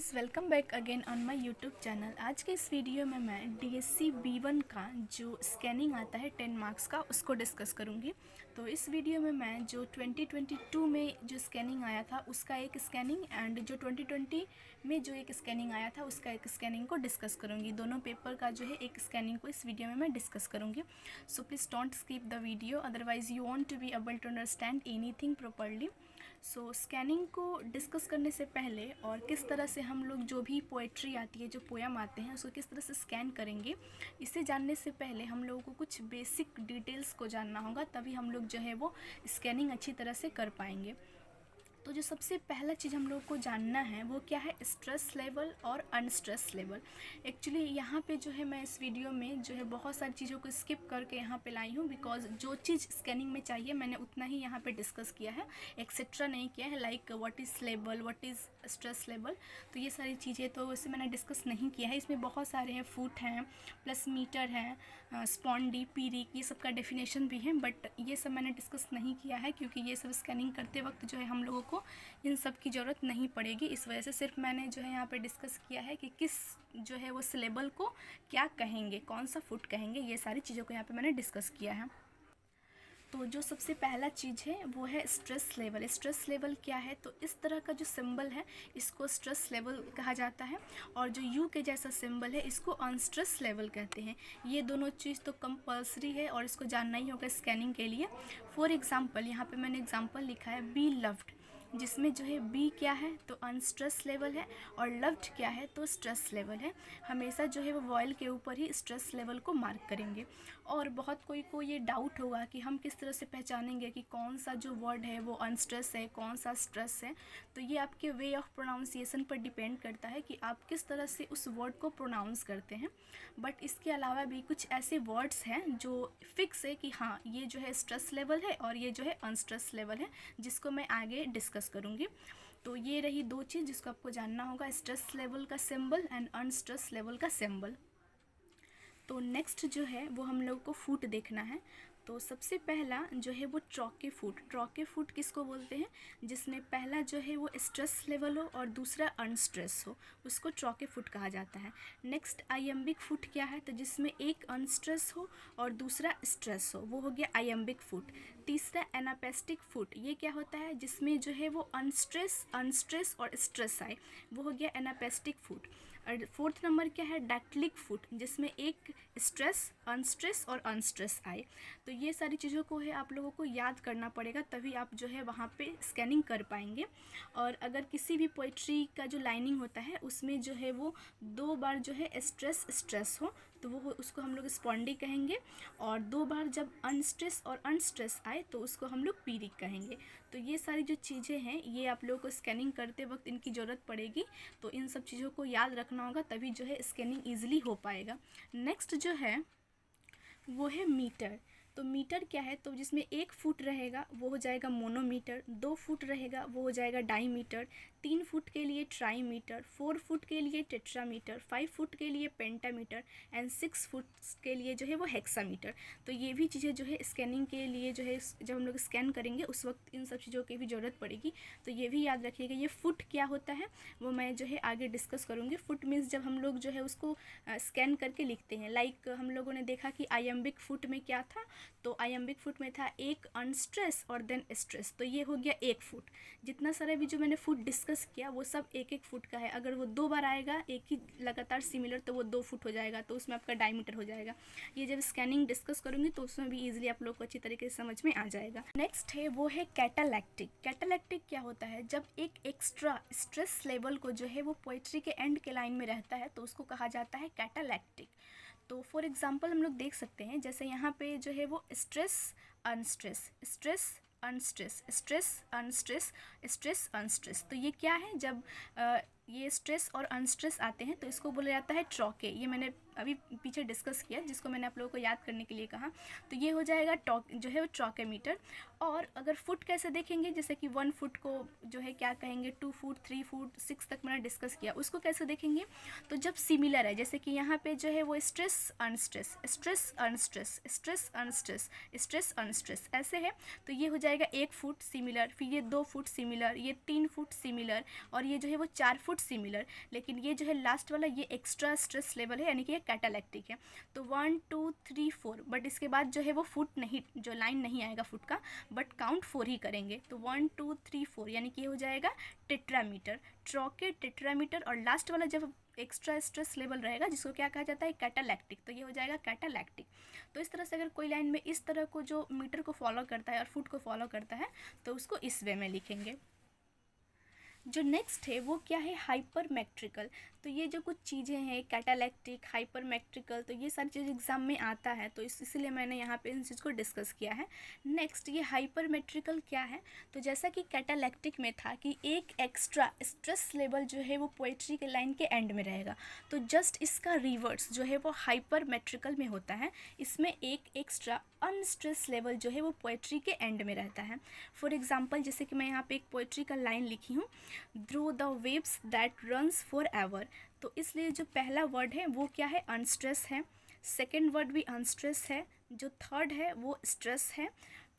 Friends, welcome back again on my YouTube channel. आज के इस वीडियो में मैं डीएससी B1 का जो स्कैनिंग आता है 10 मार्क्स का उसको डिस्कस करूंगी। तो इस वीडियो में मैं जो 2022 में जो स्कैनिंग आया था उसका एक स्कैनिंग एंड जो 2020 में जो एक स्कैनिंग आया था उसका एक स्कैनिंग को डिस्कस करूँगी। दोनों पेपर का जो है एक स्कैनिंग को इस वीडियो में मैं डिस्कस करूँगी। So please don't skip the video, otherwise you want to be able to understand anything properly. So scanning को डिस्कस करने से पहले और किस तरह से हम लोग जो भी पोएट्री आती है, जो पोएम आते हैं, उसको किस तरह से स्कैन करेंगे, इसे जानने से पहले हम लोगों को कुछ बेसिक डिटेल्स को जानना होगा, तभी हम लोग जो है वो स्कैनिंग अच्छी तरह से कर पाएंगे। तो जो सबसे पहला चीज़ हम लोग को जानना है वो क्या है, स्ट्रेस लेवल और अनस्ट्रेस लेवल। एक्चुअली यहाँ पे जो है मैं इस वीडियो में जो है बहुत सारी चीज़ों को स्किप करके यहाँ पे लाई हूँ, बिकॉज जो चीज़ स्कैनिंग में चाहिए मैंने उतना ही यहाँ पे डिस्कस किया है, एक्सेट्रा नहीं किया है। Like what is level, what is stress level, तो ये सारी चीज़ें तो वैसे मैंने डिस्कस नहीं किया है। इसमें बहुत सारे हैं, फुट हैं, प्लस मीटर है, स्पॉन्डी, पीरिक, ये सब का डेफिनेशन भी है, बट ये सब मैंने डिस्कस नहीं किया है क्योंकि ये सब स्कैनिंग करते वक्त जो है हम लोगों को इन सब की ज़रूरत नहीं पड़ेगी। इस वजह से सिर्फ मैंने जो है यहाँ पे डिस्कस किया है कि किस जो है वो सिलेबल को क्या कहेंगे, कौन सा फुट कहेंगे, ये सारी चीज़ों को यहाँ पे मैंने डिस्कस किया है। तो जो सबसे पहला चीज़ है वो है स्ट्रेस लेवल। स्ट्रेस लेवल क्या है, तो इस तरह का जो सिंबल है इसको स्ट्रेस लेवल कहा जाता है, और जो यू के जैसा सिंबल है इसको अनस्ट्रेस लेवल कहते हैं। ये दोनों चीज़ तो कंपल्सरी है और इसको जानना ही होगा स्कैनिंग के लिए। फॉर एग्ज़ाम्पल यहाँ पे मैंने एग्जांपल लिखा है बी लव्ड, जिसमें जो है बी क्या है तो अनस्ट्रेस लेवल है और लव्ड क्या है तो स्ट्रेस लेवल है। हमेशा जो है वो वॉयल के ऊपर ही स्ट्रेस लेवल को मार्क करेंगे। और बहुत कोई को ये डाउट होगा कि हम किस तरह से पहचानेंगे कि कौन सा जो वर्ड है वो अनस्ट्रेस है, कौन सा स्ट्रेस है। तो ये आपके वे ऑफ प्रोनाउंसिएशन पर डिपेंड करता है कि आप किस तरह से उस वर्ड को प्रोनाउंस करते हैं। बट इसके अलावा भी कुछ ऐसे वर्ड्स हैं जो फिक्स है कि हाँ ये जो है स्ट्रेस लेवल है और ये जो है अनस्ट्रेस लेवल है, जिसको मैं आगे डिस्कस करूँगी। तो ये रही दो चीज़ जिसको आपको जानना होगा, स्ट्रेस लेवल का सिंबल एंड अनस्ट्रेस लेवल का सिंबल। तो नेक्स्ट जो है वो हम लोग को फुट देखना है। तो सबसे पहला जो है वो ट्रॉके फुट। ट्रॉके फुट किसको बोलते हैं, जिसमें पहला जो है वो स्ट्रेस लेवल हो और दूसरा अनस्ट्रेस हो, उसको ट्रॉके फुट कहा जाता है। नेक्स्ट आयम्बिक फुट क्या है, तो जिसमें एक अनस्ट्रेस हो और दूसरा स्ट्रेस हो, वो हो गया आयम्बिक फुट। तीसरा एनापेस्टिक फुट, ये क्या होता है, जिसमें जो है वो अनस्ट्रेस और स्ट्रेस आए, वो हो गया एनापेस्टिक फुट। और फोर्थ नंबर क्या है, डैक्टिलिक फुट, जिसमें एक स्ट्रेस, अनस्ट्रेस और अनस्ट्रेस आए। तो ये सारी चीज़ों को है आप लोगों को याद करना पड़ेगा, तभी आप जो है वहाँ पे स्कैनिंग कर पाएंगे। और अगर किसी भी पोइट्री का जो लाइनिंग होता है उसमें जो है वो 2 बार जो है स्ट्रेस हो तो वो उसको हम लोग स्पॉन्डी कहेंगे, और 2 बार जब अनस्ट्रेस और अनस्ट्रेस आए तो उसको हम लोग पीरिक कहेंगे। तो ये सारी जो चीज़ें हैं ये आप लोगों को स्कैनिंग करते वक्त इनकी ज़रूरत पड़ेगी, तो इन सब चीज़ों को याद रखना होगा, तभी जो है स्कैनिंग ईजिली हो पाएगा। नेक्स्ट जो है वो है मीटर। तो मीटर क्या है, तो जिसमें 1 फुट रहेगा वो हो जाएगा मोनोमीटर, 2 फुट रहेगा वो हो जाएगा डाईमीटर, 3 फुट के लिए ट्राईमीटर, 4 फुट के लिए टेट्रामीटर, 5 फुट के लिए पेंटामीटर एंड 6 फुट के लिए जो है वो हेक्सामीटर। तो ये भी चीज़ें जो है स्कैनिंग के लिए जो है जब हम लोग स्कैन करेंगे उस वक्त इन सब चीज़ों की भी ज़रूरत पड़ेगी, तो ये भी याद रखिएगा। ये फुट क्या होता है वो मैं जो है आगे डिस्कस करूँगी। फुट मीन्स जब हम लोग जो है उसको स्कैन करके लिखते हैं, लाइक हम लोगों ने देखा कि आयम्बिक फुट में क्या था, तो आयम्बिक फुट में था एक अनस्ट्रेस और देन स्ट्रेस, तो ये हो गया 1 फुट। जितना सारा भी जो मैंने फुट डिस्कस किया वो सब 1-1 फुट का है। अगर वो 2 बार आएगा एक ही लगातार सिमिलर तो वो 2 फुट हो जाएगा, तो उसमें आपका डायमीटर हो जाएगा। ये जब स्कैनिंग डिस्कस करूँगी तो उसमें भी ईजिली आप लोग को अच्छी तरीके से समझ में आ जाएगा। नेक्स्ट है वो है कैटालैक्टिक। कैटालैक्टिक क्या होता है, जब एक एक्स्ट्रा स्ट्रेस लेवल को जो है वो पोइट्री के एंड के लाइन में रहता है तो उसको कहा जाता है कैटालैक्टिक। तो फॉर एग्जांपल हम लोग देख सकते हैं, जैसे यहाँ पे जो है वो stress unstress, stress unstress, stress unstress, stress unstress, तो ये क्या है, जब ये स्ट्रेस और अनस्ट्रेस आते हैं तो इसको बोला जाता है ट्रॉके। ये मैंने अभी पीछे डिस्कस किया, जिसको मैंने आप लोगों को याद करने के लिए कहा। तो ये हो जाएगा जो है वो ट्रॉकेमीटर। और अगर फुट कैसे देखेंगे, जैसे कि 1 फुट को जो है क्या कहेंगे, 2 फुट, 3 फुट, 6 तक मैंने डिस्कस किया, उसको कैसे देखेंगे। तो जब सिमिलर है, जैसे कि यहाँ पे जो है वो stress unstress, stress unstress, stress unstress, stress unstress ऐसे है, तो ये हो जाएगा 1 फुट सिमिलर, फिर ये 2 फुट सिमिलर, ये 3 फुट सिमिलर, और ये जो है वो 4 फुट सिमिलर। लेकिन ये जो है लास्ट वाला ये एक्स्ट्रा स्ट्रेस लेवल है, यानी कि ये कैटालैक्टिक है। तो 1 2 3 4, बट इसके बाद जो है वो फुट नहीं, जो लाइन नहीं आएगा फुट का, बट काउंट 4 ही करेंगे। तो 1 2 3 4, यानी कि ये हो जाएगा टेट्रामीटर, ट्रॉके टेट्रामीटर। और लास्ट वाला जब एक्स्ट्रा स्ट्रेस लेवल रहेगा, जिसको क्या कहा जाता है, कैटालैक्टिक, तो ये हो जाएगा कैटालैक्टिक। तो इस तरह से अगर कोई लाइन में इस तरह को जो मीटर को फॉलो करता है और फुट को फॉलो करता है, तो उसको इस वे में लिखेंगे। जो नेक्स्ट है वो क्या है, हाइपरमेट्रिकल। तो ये जो कुछ चीज़ें हैं, कैटालैक्टिक, हाइपरमेट्रिकल, तो ये सारी चीज़ एग्जाम में आता है, तो इसलिए मैंने यहाँ पे इन चीज़ को डिस्कस किया है। नेक्स्ट ये हाइपरमेट्रिकल क्या है, तो जैसा कि कैटालैक्टिक में था कि एक एक्स्ट्रा स्ट्रेस लेवल जो है वो पोइट्री के लाइन के एंड में रहेगा, तो जस्ट इसका रिवर्स जो है वो हाइपरमेट्रिकल में होता है। इसमें एक एक्स्ट्रा अनस्ट्रेस लेवल जो है वो पोइट्री के एंड में रहता है। फॉर एग्जाम्पल, जैसे कि मैं यहाँ पे एक पोइट्री का लाइन लिखी हूँ, through the waves that runs for ever. तो इसलिए जो पहला वर्ड है वो क्या है, अनस्ट्रेस है। सेकेंड वर्ड भी अनस्ट्रेस है। जो थर्ड है वो स्ट्रेस है,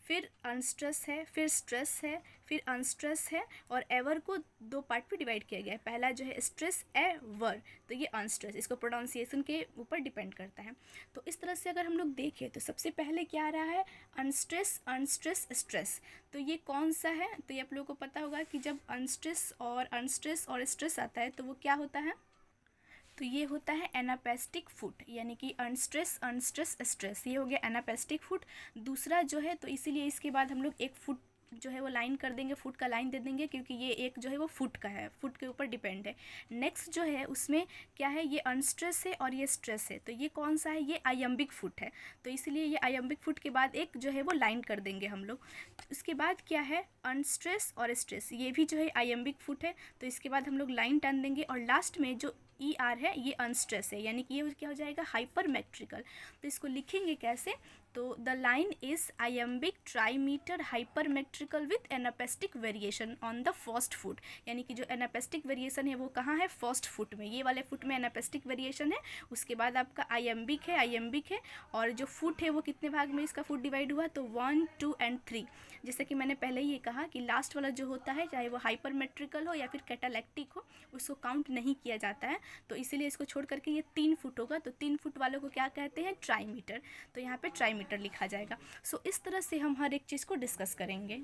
फिर अनस्ट्रेस है, फिर स्ट्रेस है, फिर अनस्ट्रेस है, और एवर को 2 पार्ट में डिवाइड किया गया है। पहला जो है स्ट्रेस एवर, तो ये अनस्ट्रेस, इसको प्रोनाउंसिएशन के ऊपर डिपेंड करता है। तो इस तरह से अगर हम लोग देखें तो सबसे पहले क्या आ रहा है, अनस्ट्रेस, अनस्ट्रेस, स्ट्रेस। तो ये कौन सा है, तो ये आप लोगों को पता होगा कि जब अनस्ट्रेस और स्ट्रेस आता है तो वो क्या होता है, तो ये होता है एनापेस्टिक फुट, यानी कि अनस्ट्रेस अनस्ट्रेस स्ट्रेस, ये हो गया एनापेस्टिक फुट। दूसरा जो है, तो इसीलिए इसके बाद हम लोग एक फुट जो है वो लाइन कर देंगे, फुट का लाइन दे देंगे, क्योंकि ये एक जो है वो फुट का है, फुट के ऊपर डिपेंड है। नेक्स्ट जो है उसमें क्या है, ये अनस्ट्रेस है और ये स्ट्रेस है, तो ये कौन सा है, ये आयम्बिक फुट है, तो इसलिए ये आयम्बिक फुट के बाद एक जो है वो लाइन कर देंगे हम लोग। उसके बाद क्या है, अनस्ट्रेस और स्ट्रेस, ये भी जो है आयम्बिक फुट है, तो इसके बाद हम लोग लाइन टान देंगे। और लास्ट में जो ER है ये अनस्ट्रेस है, यानी कि ये क्या हो जाएगा, हाइपरमेट्रिकल। तो इसको लिखेंगे कैसे, तो the line is iambic trimeter hypermetrical with anapestic variation on the first foot, यानी कि जो एनापेस्टिक वेरिएशन है वो कहाँ है, फर्स्ट फुट में, ये वाले फुट में एनापेस्टिक वेरिएशन है। उसके बाद आपका आयम्बिक है, और जो फुट है वो कितने भाग में इसका फुट डिवाइड हुआ, तो 1 2 एंड 3। जैसे कि मैंने पहले ही कहा कि लास्ट वाला जो होता है, चाहे वो हाइपरमेट्रिकल हो या फिर कैटालैक्टिक हो, उसको काउंट नहीं किया जाता है, तो इसीलिए इसको छोड़ करके ये 3 फुट होगा। तो 3 फुट वालों को क्या कहते हैं, ट्राईमीटर, तो यहाँ पे ट्राईमीटर लिखा जाएगा। सो इस तरह से हम हर एक चीज़ को डिस्कस करेंगे।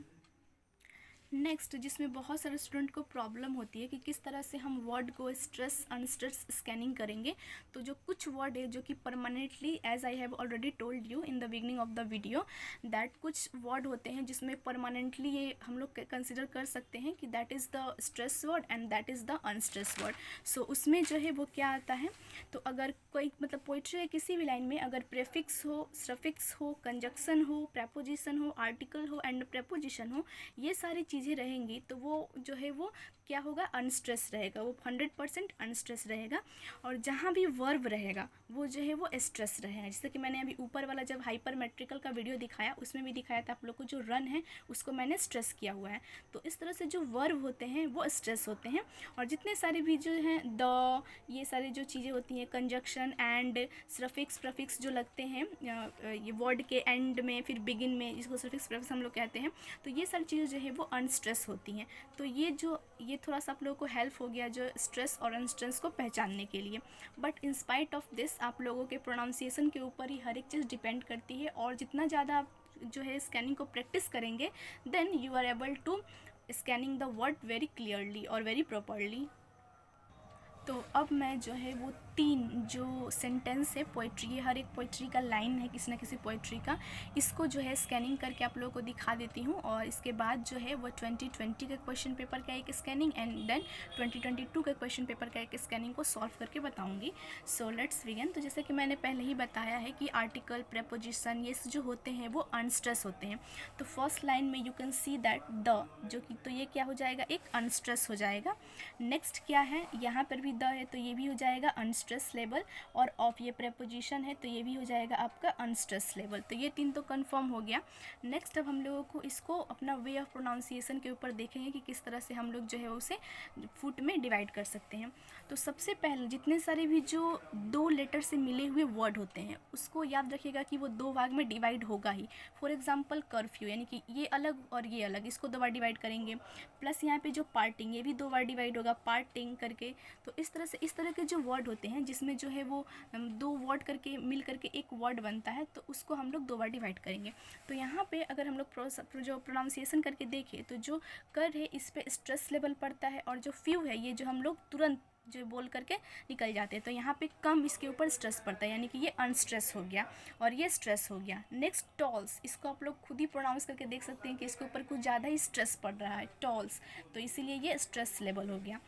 नेक्स्ट, जिसमें बहुत सारे स्टूडेंट को प्रॉब्लम होती है कि किस तरह से हम वर्ड को स्ट्रेस अनस्ट्रेस स्कैनिंग करेंगे। तो जो कुछ वर्ड है जो कि permanently, as I have already told you in the beginning of the video, that कुछ वर्ड होते हैं जिसमें परमानेंटली ये हम लोग कंसिडर कर सकते हैं कि that is the stress word and that is the unstress word. So उसमें जो है वो क्या आता है, तो अगर कोई मतलब पोइट्री है किसी भी लाइन में, अगर प्रेफिक्स हो, सफिक्स हो, कंजक्शन हो, प्रेपोजिशन हो, आर्टिकल हो एंड प्रेपोजिशन हो, ये सारी चीज़ें रहेंगी, तो वो जो है वो क्या होगा, अनस्ट्रेस रहेगा, वो 100% अनस्ट्रेस रहेगा। और जहाँ भी वर्ब रहेगा वो जो है वो स्ट्रेस रहेगा। जैसे कि मैंने अभी ऊपर वाला जब हाइपरमेट्रिकल का वीडियो दिखाया, उसमें भी दिखाया था आप लोग को, जो रन है उसको मैंने स्ट्रेस किया हुआ है। तो इस तरह से जो वर्ब होते हैं वो स्ट्रेस होते हैं। और जितने सारे भी जो हैं, द, ये सारी जो चीज़ें होती हैं, कंजक्शन एंड सफिक्स प्रफिक्स जो लगते हैं ये वर्ड के एंड में, फिर बिगिन में, जिसको सफिक्स प्रफिक्स हम लोग कहते हैं, तो ये सारी चीज़ें जो है वो अनस्ट्रेस होती हैं। तो ये थोड़ा सा आप लोगों को हेल्प हो गया जो स्ट्रेस और अनस्ट्रेस को पहचानने के लिए। But in spite of this, आप लोगों के प्रोनाउंसिएशन के ऊपर ही हर एक चीज़ डिपेंड करती है, और जितना ज़्यादा आप जो है स्कैनिंग को प्रैक्टिस करेंगे, then you are able to scanning the word very clearly और वेरी प्रॉपरली। तो अब मैं जो है वो 3 जो सेंटेंस है पोइट्री, ये हर एक पोइट्री का लाइन है किसी न किसी पोइट्री का, इसको जो है स्कैनिंग करके आप लोगों को दिखा देती हूँ। और इसके बाद जो है वो 2020 के क्वेश्चन पेपर का एक स्कैनिंग एंड देन 2022 के क्वेश्चन पेपर का एक स्कैनिंग को सॉल्व करके बताऊँगी। So let's begin. तो जैसे कि मैंने पहले ही बताया है कि आर्टिकल, प्रेपोजिशन, ये जो होते हैं वो अनस्ट्रेस होते हैं। तो फर्स्ट लाइन में you can see that the, जो कि तो ये क्या हो जाएगा, एक अनस्ट्रेस हो जाएगा। नेक्स्ट क्या है, यहाँ पर भी द है, तो ये भी हो जाएगा अनस्ट्रेस। स्ट्रेस लेवल, और ऑफ ये प्रेपोजिशन है तो ये भी हो जाएगा आपका अनस्ट्रेस लेवल। तो ये 3 तो कंफर्म हो गया। नेक्स्ट अब हम लोगों को इसको अपना वे ऑफ प्रोनाउंसिएशन के ऊपर देखेंगे कि किस तरह से हम लोग जो है उसे फुट में डिवाइड कर सकते हैं। तो सबसे पहले जितने सारे भी जो 2 लेटर से मिले हुए वर्ड होते हैं उसको याद रखिएगा कि वो 2 भाग में डिवाइड होगा ही। फॉर एग्जांपल कर्फ्यू, यानी कि ये अलग और ये अलग, इसको 2 बार डिवाइड करेंगे। प्लस यहाँ पे जो पार्टिंग, ये भी 2 बार डिवाइड होगा पार्टिंग करके। तो इस तरह से इस तरह के जो वर्ड होते हैं जिसमें जो है वो 2 वर्ड करके मिल करके एक वर्ड बनता है, तो उसको हम लोग 2 बार डिवाइड करेंगे। तो यहाँ पे अगर हम लोग जो प्रोनाउंसिएशन करके देखें तो जो कर है इस पर स्ट्रेस लेवल पड़ता है, और जो फ्यू है ये जो हम लोग तुरंत जो बोल करके निकल जाते हैं, तो यहाँ पे कम इसके ऊपर स्ट्रेस पड़ता है, यानी कि ये अनस्ट्रेस हो गया और ये स्ट्रेस हो गया। नेक्स्ट टॉल्स, इसको आप लोग खुद ही प्रोनाउंस करके देख सकते हैं कि इसके ऊपर कुछ ज़्यादा ही स्ट्रेस पड़ रहा है, टॉल्स, तो इसीलिए ये स्ट्रेस लेवल हो गया।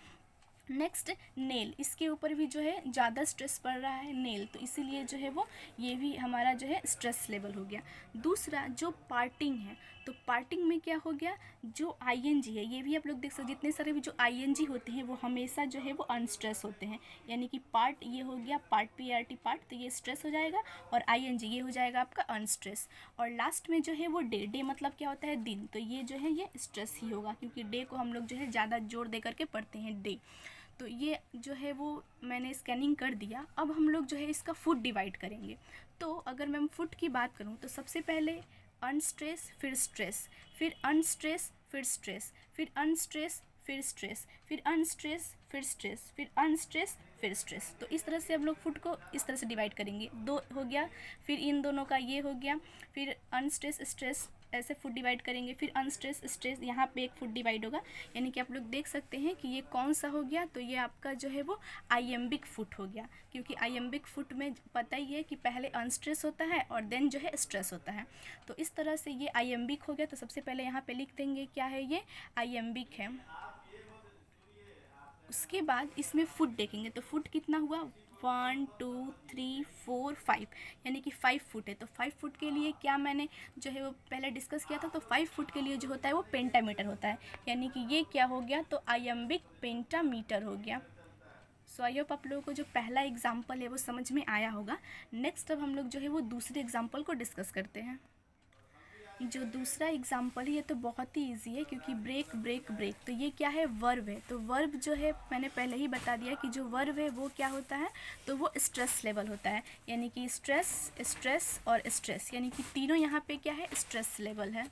नेक्स्ट नेल, इसके ऊपर भी जो है ज़्यादा स्ट्रेस पड़ रहा है नेल, तो इसीलिए जो है वो ये भी हमारा जो है स्ट्रेस लेवल हो गया। दूसरा जो पार्टिंग है, तो पार्टिंग में क्या हो गया, जो आईएनजी है ये भी आप लोग देख सकते, जितने सारे भी जो आईएनजी होते हैं वो हमेशा जो है वो अनस्ट्रेस होते हैं, यानी कि पार्ट ये हो गया पार्ट पीआरटी पार्ट, तो ये स्ट्रेस हो जाएगा, और आईएनजी ये हो जाएगा आपका अनस्ट्रेस। और लास्ट में जो है वो डे, डे मतलब क्या होता है दिन, तो ये जो है ये स्ट्रेस ही होगा, क्योंकि डे को हम लोग जो है ज़्यादा जोर दे करके पढ़ते हैं डे। तो ये जो है वो मैंने स्कैनिंग कर दिया। अब हम लोग जो है इसका फुट डिवाइड करेंगे। तो अगर मैं फुट की बात करूँ तो सबसे पहले अनस्ट्रेस, फिर स्ट्रेस, फिर अनस्ट्रेस, फिर स्ट्रेस, फिर अनस्ट्रेस, फिर स्ट्रेस, फिर अनस्ट्रेस, फिर स्ट्रेस, फिर अनस्ट्रेस, फिर स्ट्रेस। तो इस तरह से हम लोग फुट को इस तरह से डिवाइड करेंगे। 2 हो गया, फिर इन दोनों का ये हो गया, फिर अनस्ट्रेस स्ट्रेस, ऐसे फुट डिवाइड करेंगे, फिर अनस्ट्रेस स्ट्रेस, यहाँ पे एक फुट डिवाइड होगा। यानी कि आप लोग देख सकते हैं कि ये कौन सा हो गया, तो ये आपका जो है वो आइएम्बिक फुट हो गया, क्योंकि आइएम्बिक फुट में पता ही है कि पहले अनस्ट्रेस होता है और देन जो है स्ट्रेस होता है। तो इस तरह से ये आइएम्बिक हो गया। तो सबसे पहले यहाँ पे लिख देंगे क्या है, ये आइएम्बिक है। उसके बाद इसमें फुट देखेंगे, तो फुट कितना हुआ, 1 2 3 4 5, यानी कि 5 फुट है। तो 5 फुट के लिए क्या मैंने जो है वो पहले डिस्कस किया था, तो 5 फुट के लिए जो होता है वो पेंटामीटर होता है, यानी कि ये क्या हो गया, तो आइएम्बिक पेंटामीटर हो गया। सो आई होप आप लोगों को जो पहला एग्जाम्पल है वो समझ में आया होगा। नेक्स्ट अब हम लोग जो है वो दूसरे एग्जाम्पल को डिस्कस करते हैं। जो दूसरा एग्जाम्पल है ये तो बहुत ही इजी है, क्योंकि ब्रेक ब्रेक ब्रेक, तो ये क्या है, वर्ब है। तो वर्ब जो है मैंने पहले ही बता दिया कि जो वर्ब है वो क्या होता है, तो वो स्ट्रेस लेवल होता है, यानी कि स्ट्रेस, स्ट्रेस और स्ट्रेस, यानी कि तीनों यहाँ पे क्या है, स्ट्रेस लेवल है।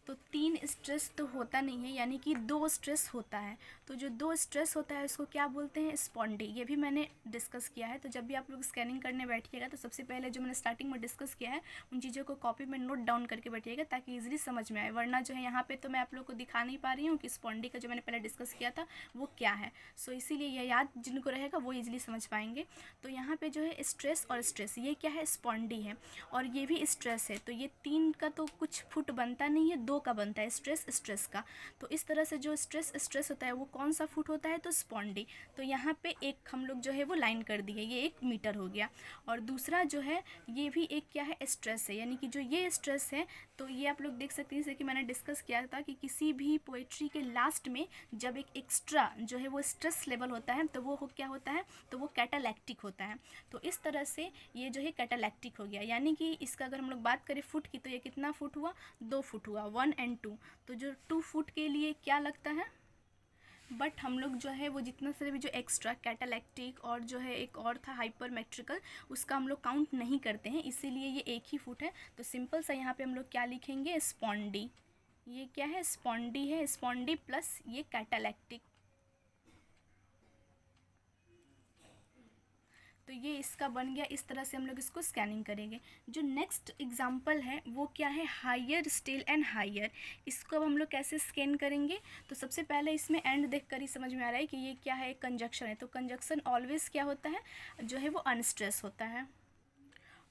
तो 3 स्ट्रेस तो होता नहीं है, यानी कि 2 स्ट्रेस होता है। तो जो 2 स्ट्रेस होता है उसको क्या बोलते हैं, स्पॉन्डी। ये भी मैंने डिस्कस किया है। तो जब भी आप लोग स्कैनिंग करने बैठिएगा तो सबसे पहले जो मैंने स्टार्टिंग में डिस्कस किया है उन चीज़ों को कॉपी में नोट डाउन करके बैठिएगा, ताकि ईजिली समझ में आए। वरना जो है यहाँ पे तो मैं आप लोग को दिखा नहीं पा रही हूँ कि स्पॉन्डी का जो मैंने पहले डिस्कस किया था वो क्या है। सो इसीलिए ये याद जिनको रहेगा वो ईजिली समझ पाएंगे। तो यहाँ पर जो है स्ट्रेस और स्ट्रेस, ये क्या है, स्पॉन्डी है, और ये भी स्ट्रेस है। तो ये 3 का तो कुछ फुट बनता नहीं है, 2 का बनता है, स्ट्रेस स्ट्रेस का। तो इस तरह से जो स्ट्रेस स्ट्रेस होता है वो कौन सा फुट होता है, तो स्पॉन्डी। तो यहाँ पे एक हम लोग जो है वो लाइन कर दिए, ये 1 मीटर हो गया। और दूसरा जो है ये भी एक क्या है, स्ट्रेस है, यानी कि जो ये स्ट्रेस है, तो ये आप लोग देख सकते हैं, जैसे कि मैंने डिस्कस किया था कि किसी भी पोएट्री के लास्ट में जब एक एक्स्ट्रा जो है वो स्ट्रेस लेवल होता है तो वो क्या होता है, तो वो कैटालैक्टिक होता है। तो इस तरह से ये जो है कैटालैक्टिक हो गया, यानी कि इसका अगर हम लोग बात करें फुट की, तो ये कितना फुट हुआ, 2 फुट हुआ, 1 और 2। तो जो 2 फुट के लिए क्या लगता है, बट हम लोग जो है वो जितना सारे भी जो एक्स्ट्रा कैटालैक्टिक और जो है एक और था हाइपरमेट्रिकल, उसका हम लोग काउंट नहीं करते हैं, इसीलिए ये एक ही फुट है। तो सिंपल सा यहाँ पे हम लोग क्या लिखेंगे, स्पॉन्डी। ये क्या है, स्पॉन्डी है, स्पॉन्डी प्लस ये कैटालैक्टिक। तो ये इसका बन गया। इस तरह से हम लोग इसको स्कैनिंग करेंगे। जो नेक्स्ट एग्जांपल है वो क्या है, हायर स्टिल एंड हायर। इसको अब हम लोग कैसे स्कैन करेंगे, तो सबसे पहले इसमें एंड देखकर ही समझ में आ रहा है कि ये क्या है, कंजक्शन है। तो कंजक्शन ऑलवेज क्या होता है, जो है वो अनस्ट्रेस होता है।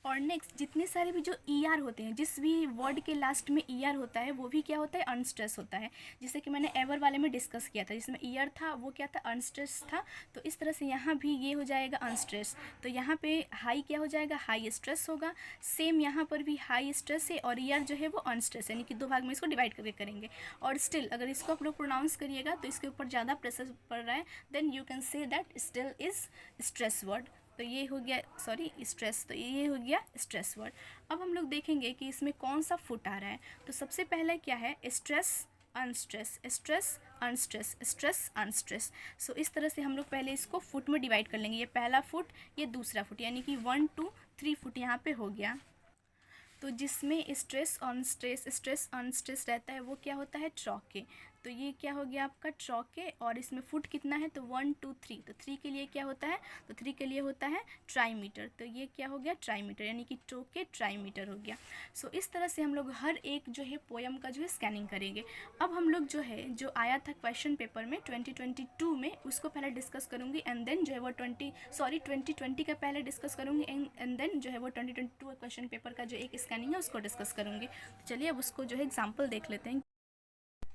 और नेक्स्ट जितने सारे भी जो ER होते हैं, जिस भी वर्ड के लास्ट में ER होता है वो भी क्या होता है, अनस्ट्रेस होता है। जैसे कि मैंने एवर वाले में डिस्कस किया था, जिसमें ER था वो क्या था, अनस्ट्रेस था। तो इस तरह से यहाँ भी ये हो जाएगा अनस्ट्रेस। तो यहाँ पे हाई क्या हो जाएगा, हाई स्ट्रेस होगा। सेम यहाँ पर भी हाई स्ट्रेस है और ER जो है वो अनस्ट्रेस है, यानी कि दो भाग में इसको डिवाइड करके करेंगे। और स्टिल अगर इसको आप लोग प्रोनाउंस करिएगा तो इसके ऊपर ज़्यादा प्रेशर पड़ रहा है, then you can say that still is stress word. तो ये हो गया, सॉरी स्ट्रेस, तो ये हो गया स्ट्रेस वर्ड। अब हम लोग देखेंगे कि इसमें कौन सा फुट आ रहा है। तो सबसे पहले क्या है, stress unstress, stress unstress, stress unstress. So इस तरह से हम लोग पहले इसको फुट में डिवाइड कर लेंगे, ये पहला फुट, ये दूसरा फुट, यानी कि 1 2 3 फुट यहाँ पे हो गया। तो जिसमें स्ट्रेस अनस्ट्रेस रहता है वो क्या होता है, ट्रॉके। तो ये क्या हो गया आपका ट्रॉके, और इसमें फुट कितना है, तो 1 2 3। तो 3 के लिए क्या होता है, तो 3 के लिए होता है ट्राईमीटर। तो ये क्या हो गया, ट्राईमीटर, यानी कि ट्रॉके ट्राईमीटर हो गया। सो इस तरह से हम लोग हर एक जो है पोएम का जो है स्कैनिंग करेंगे। अब हम लोग जो है जो आया था क्वेश्चन पेपर में 2022 में, उसको पहले डिस्कस करूँगी, एंड देन जो है वो 2020 का पहले डिस्कस करूँगी, एंड देन जो है वो 2022 क्वेश्चन पेपर का जो एक स्कैनिंग है उसको डिस्कस करूँगी। तो चलिए अब उसको जो है एग्जाम्पल देख लेते हैं।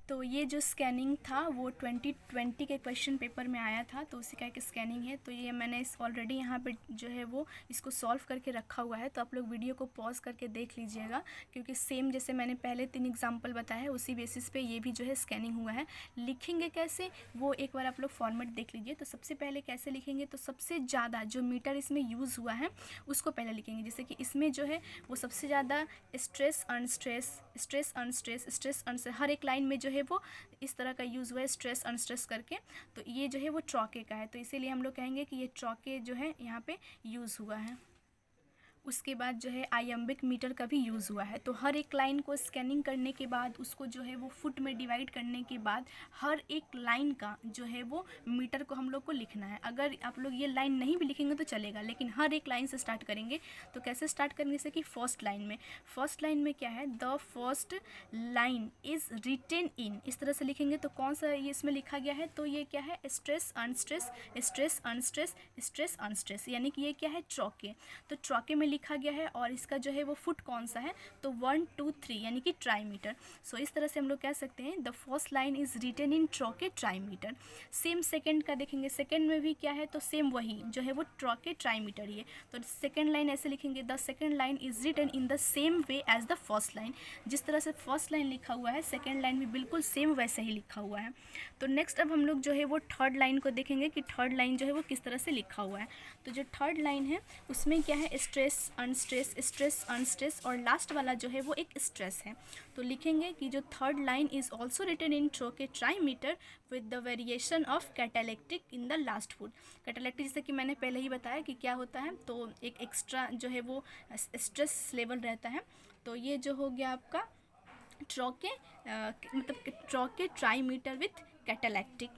तो ये जो स्कैनिंग था वो 2020 के क्वेश्चन पेपर में आया था, तो उसी का एक स्कैनिंग है। तो ये मैंने इस ऑलरेडी यहाँ पे जो है वो इसको सॉल्व करके रखा हुआ है, तो आप लोग वीडियो को पॉज करके देख लीजिएगा, क्योंकि सेम जैसे मैंने पहले 3 एग्जांपल बताया है उसी बेसिस पे ये भी जो है स्कैनिंग हुआ है। लिखेंगे कैसे वो एक बार आप लोग फॉर्मेट देख लीजिए। तो सबसे पहले कैसे लिखेंगे, तो सबसे ज़्यादा जो मीटर इसमें यूज़ हुआ है उसको पहले लिखेंगे। जैसे कि इसमें जो है वो सबसे ज़्यादा stress unstress, stress unstress, stress unstress, हर एक लाइन में जो है वो इस तरह का यूज़ हुआ है, स्ट्रेस अनस्ट्रेस करके। तो ये जो है वो ट्रॉके का है, तो इसीलिए हम लोग कहेंगे कि ये ट्रॉके जो है यहाँ पे यूज़ हुआ है। उसके बाद जो है आयम्बिक मीटर का भी यूज़ हुआ है। तो हर एक लाइन को स्कैनिंग करने के बाद उसको जो है वो फुट में डिवाइड करने के बाद हर एक लाइन का जो है वो मीटर को हम लोग को लिखना है। अगर आप लोग ये लाइन नहीं भी लिखेंगे तो चलेगा, लेकिन हर एक लाइन से स्टार्ट करेंगे। तो कैसे स्टार्ट करेंगे, जैसे कि फर्स्ट लाइन में क्या है, the first line is written in, इस तरह से लिखेंगे। तो कौन सा ये इसमें लिखा गया है, तो ये क्या है, stress unstress, stress unstress, stress unstress, यानी कि ये क्या है, ट्रॉके। तो ट्रॉके में लिखा गया है, और इसका जो है वो फुट कौन सा है, तो 1 2 3, यानी कि ट्राईमीटर। सो इस तरह से हम लोग कह सकते हैं the first line is written in trochee trimeter. Same second का देखेंगे, सेकंड में भी क्या है, तो सेम वही जो है वो ट्रॉके ट्राईमीटर ही है। तो सेकंड लाइन ऐसे लिखेंगे, the second line is written in the same way as the first line. जिस तरह से फर्स्ट लाइन लिखा हुआ है सेकंड लाइन भी बिल्कुल सेम वैसे ही लिखा हुआ है। तो नेक्स्ट अब हम लोग जो है वो थर्ड लाइन को देखेंगे कि थर्ड लाइन जो है वो किस तरह से लिखा हुआ है। तो जो थर्ड लाइन है उसमें क्या है, स्ट्रेस अनस्ट्रेस, स्ट्रेस अनस्ट्रेस, और लास्ट वाला जो है वो एक स्ट्रेस है। तो लिखेंगे कि जो third line is also written in trochee trimeter with the variation of catalectic in the last foot. Catalectic जैसे कि मैंने पहले ही बताया कि क्या होता है, तो एक एक्स्ट्रा जो है वो स्ट्रेस लेवल रहता है। तो ये जो हो गया आपका ट्रॉके मतलब trochee trimeter with catalectic.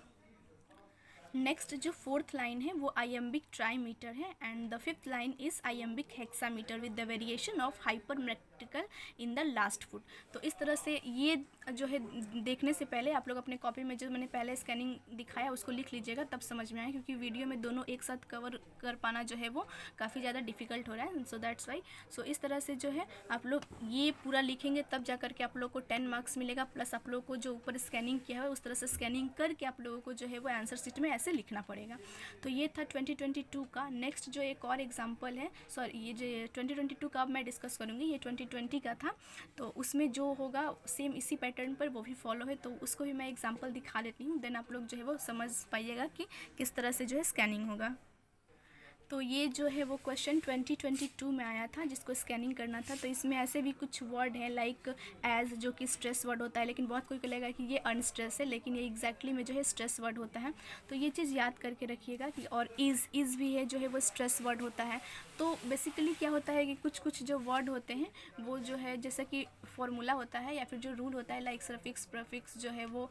Next जो फोर्थ लाइन है वो आयम्बिक ट्राईमीटर है, and the fifth line is iambic hexameter with the variation of hypermetrical in the last foot. तो इस तरह से ये जो है देखने से पहले आप लोग अपने कॉपी में जो मैंने पहले स्कैनिंग दिखाया उसको लिख लीजिएगा, तब समझ में आए, क्योंकि वीडियो में दोनों एक साथ कवर कर पाना जो है वो काफ़ी ज़्यादा डिफिकल्ट हो रहा है। सो दैट्स वाई, सो इस तरह से जो है आप लोग ये पूरा लिखेंगे, तब जा करके आप लोग को 10 मार्क्स मिलेगा। प्लस आप लोग को जो ऊपर स्कैनिंग किया है उस तरह से स्कैनिंग करके आप लोगों को जो है वो आंसर शीट में ऐसे लिखना पड़ेगा। तो ये था 2022 का। नेक्स्ट जो एक और एग्जाम्पल है, सॉरी ये जो 2022 का अब मैं डिस्कस करूँगी, ये 2020 का था। तो उसमें जो होगा सेम इसी पैटर्न पर वो भी फॉलो है, तो उसको भी मैं एग्जांपल दिखा देती हूँ, देन आप लोग जो है वो समझ पाइएगा कि किस तरह से जो है स्कैनिंग होगा। तो ये जो है वो क्वेश्चन 2022 में आया था जिसको स्कैनिंग करना था। तो इसमें ऐसे भी कुछ वर्ड है लाइक एज, जो कि स्ट्रेस वर्ड होता है, लेकिन बहुत कोई कहेगा कि ये अनस्ट्रेस है, लेकिन ये एग्जैक्टली में जो है स्ट्रेस वर्ड होता है। तो ये चीज़ याद करके रखिएगा कि, और इज़ भी है जो है वो स्ट्रेस वर्ड होता है। तो बेसिकली क्या होता है कि कुछ जो वर्ड होते हैं वो जो है जैसा कि फॉर्मूला होता है या फिर जो रूल होता है लाइक सफिक्स प्रीफिक्स जो है वो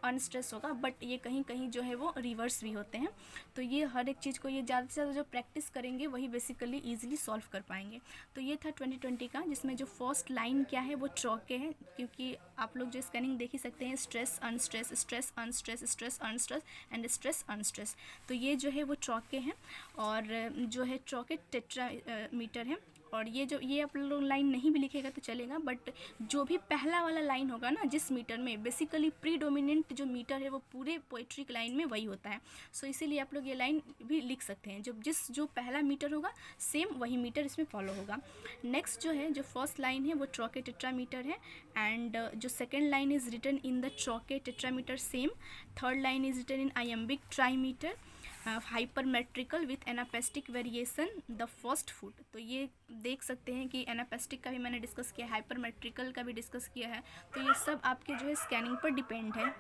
अनस्ट्रेस होगा, बट ये कहीं कहीं जो है वो रिवर्स भी होते हैं। तो ये हर एक चीज़ को ये ज़्यादा से ज़्यादा जो प्रैक्टिस करेंगे वही बेसिकली ईजिली सॉल्व कर पाएंगे। तो ये था 2020 का, जिसमें जो फर्स्ट लाइन क्या है वो ट्रॉके है, क्योंकि आप लोग जो स्कैनिंग देख ही सकते हैं, stress unstress, stress unstress, stress unstress and stress unstress. तो ये जो है वो ट्रॉके हैं, और जो है ट्रॉके टेट्रामीटर है, और ये आप लोग लाइन नहीं भी लिखेगा तो चलेगा, बट जो भी पहला वाला लाइन होगा ना जिस मीटर में, बेसिकली प्रीडोमिनेंट जो मीटर है वो पूरे पोइट्री की लाइन में वही होता है। सो इसीलिए आप लोग ये लाइन भी लिख सकते हैं, जो पहला मीटर होगा सेम वही मीटर इसमें फॉलो होगा। नेक्स्ट जो है, जो फर्स्ट लाइन है वो ट्रॉके टेट्रामीटर है, एंड जो second line is written in the trochee tetrameter same. Third line is written in iambic trimeter, hypermetrical with anapestic variation the first foot. तो ये देख सकते हैं कि एनापेस्टिक का भी मैंने डिस्कस किया है, हाइपरमेट्रिकल का भी डिस्कस किया है। तो ये सब आपके जो है स्कैनिंग पर डिपेंड है।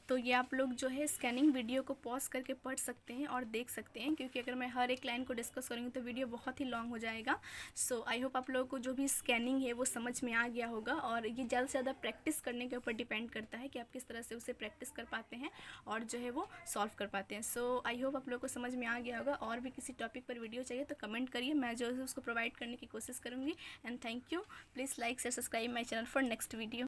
तो ये आप लोग जो है स्कैनिंग वीडियो को पॉज करके पढ़ सकते हैं और देख सकते हैं, क्योंकि अगर मैं हर एक लाइन को डिस्कस करूँगी तो वीडियो बहुत ही लॉन्ग हो जाएगा। सो आई होप आप लोगों को जो भी स्कैनिंग है वो समझ में आ गया होगा, और ये ज़्यादा से ज़्यादा प्रैक्टिस करने के ऊपर डिपेंड करता है कि आप किस तरह से उसे प्रैक्टिस कर पाते हैं और जो है वो सॉल्व कर पाते हैं। सो आई होप आप लोगों को समझ में आ गया होगा। और भी किसी टॉपिक पर वीडियो चाहिए तो कमेंट करिए, मैं जो है उसको प्रोवाइड करने की कोशिश करूँगी। And thank you. Please like share subscribe my channel for next video.